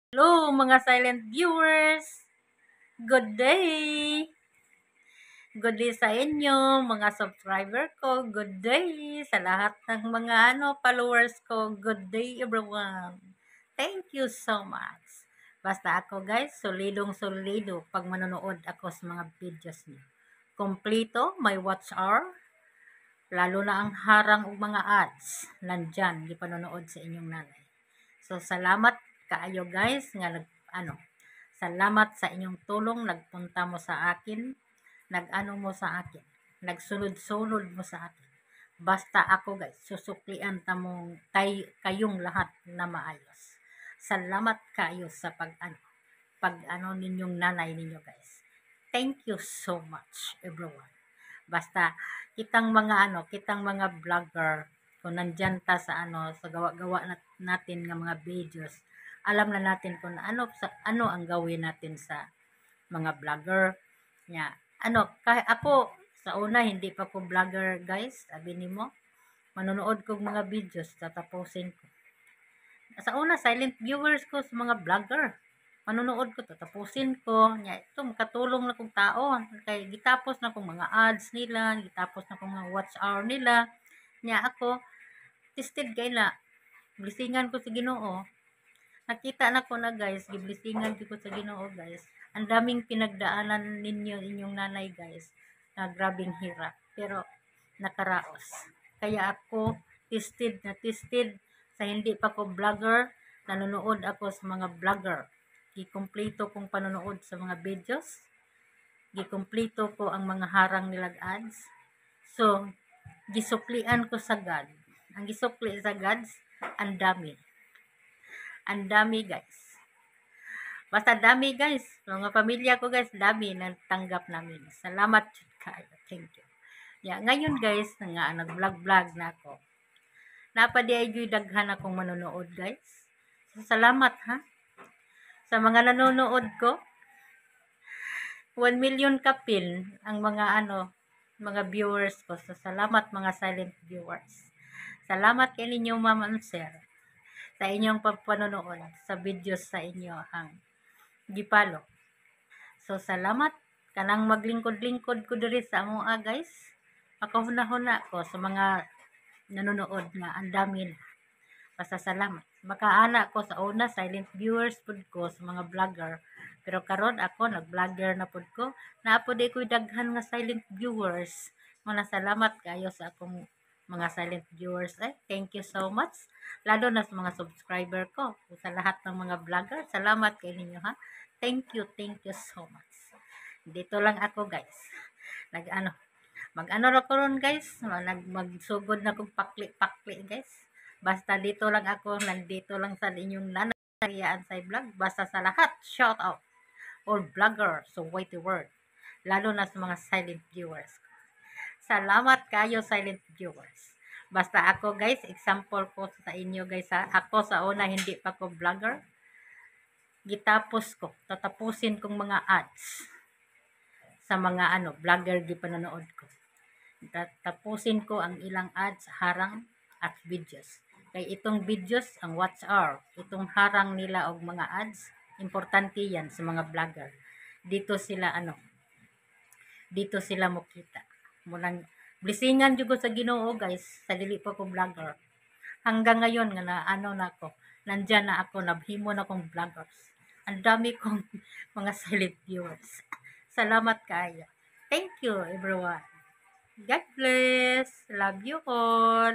Hello mga silent viewers! Good day! Good day sa inyo, mga subscriber ko. Good day sa lahat ng mga followers ko. Good day everyone! Thank you so much! Basta ako guys, solidong-solido pag manonood ako sa mga videos niyo. Kompleto, may watch hour, lalo na ang harang ug mga ads. Nandyan, di panonood sa inyong nanay. So, salamat kaayo guys nga salamat sa inyong tulong, nagpunta mo sa akin, mo sa akin, nagsulod-sulod mo sa akin. Basta ako guys, susuklian tamong kayong lahat na maayos. Salamat kayo sa pag ninyong nanay ninyo guys. Thank you so much everyone. Basta kitang mga vlogger, kung nandyan ta sa sa gawa-gawa natin ng mga videos, alam na natin kung ano ang gawin natin sa mga vlogger nya. Kahit ako sa una hindi pa ko vlogger guys, sabi nimo manonood kog mga videos tatapusin ko. Sa una silent viewers ko sa mga vlogger, manonood ko tatapusin ko nya. Ito makatulong na kong tao kay gitapos na kong mga ads nila, gitapos na kong mga watch hour nila nya. Ako tested kay na blisingan ko sa Ginoo. Nakita na ko na guys, giblisingan ko sa Ginoo guys. Ang daming pinagdaanan ninyo, inyong nanay guys, na grabing hirap. Pero nakaraos. Kaya ako tested na tested sa hindi pa ko vlogger, nanonood ako sa mga vlogger. Gikumpleto kong panonood sa mga videos. Gikumpleto ko ang mga harang nilag ads. So, gisuklian ko sa God. Ang gisukli sa God, ang dami. Ang dami guys. Basta dami guys. Mga pamilya ko guys, dami na tanggap namin. Salamat kayo. Thank you. Ngayon guys, nga nag-vlog na ako. Napadi ay daghan akong manonood guys. So, salamat ha. Sa mga nanonood ko, 1 million kapin ang mga viewers ko. So, salamat mga silent viewers. Salamat kay ninyo ma'am and sir sa inyong pagpanonood sa videos sa inyo ang gipalo. So, salamat kanang maglingkod-lingkod ko diri sa amoa guys. Makahuna-huna ko sa mga nanonood nga ang dami na. Basta salamat. Makaana ko sa una silent viewers pud ko sa mga vlogger. Pero karon ako nag-vlogger na pud ko. Naapod ko daghan nga silent viewers. Mga salamat kayo sa akong mga silent viewers. Thank you so much. Lalo na sa mga subscriber ko. Sa lahat ng mga vlogger. Salamat kay ninyo ha. Thank you so much. Dito lang ako guys. Mag-ano ra ko ron guys. Magsugod na kong pakli-pakli guys. Basta dito lang ako, nandito lang sa inyong nanayaan sa vlog. Basta sa lahat, shout out. All vlogger, so wait the word. Lalo na sa mga silent viewers. Salamat kayo silent viewers. Basta ako guys, example ko sa inyo guys ha. Ako sa una hindi pa ko vlogger. Gitapos ko, tatapusin kong mga ads sa mga vlogger di panonood ko. Tatapusin ko ang ilang ads, harang at videos. Kay itong videos, ang watch hour, itong harang nila og mga ads, importante yan sa mga vlogger. Dito sila mukita. Munang blisingan jud sa Ginoo guys, sa dili pa ko vlogger. Hanggang ngayon nga na ako, nandyan na ako, nabhimo na akong vloggers. Ang dami kong mga silent viewers. Salamat kayo. Thank you everyone. God bless. Love you all.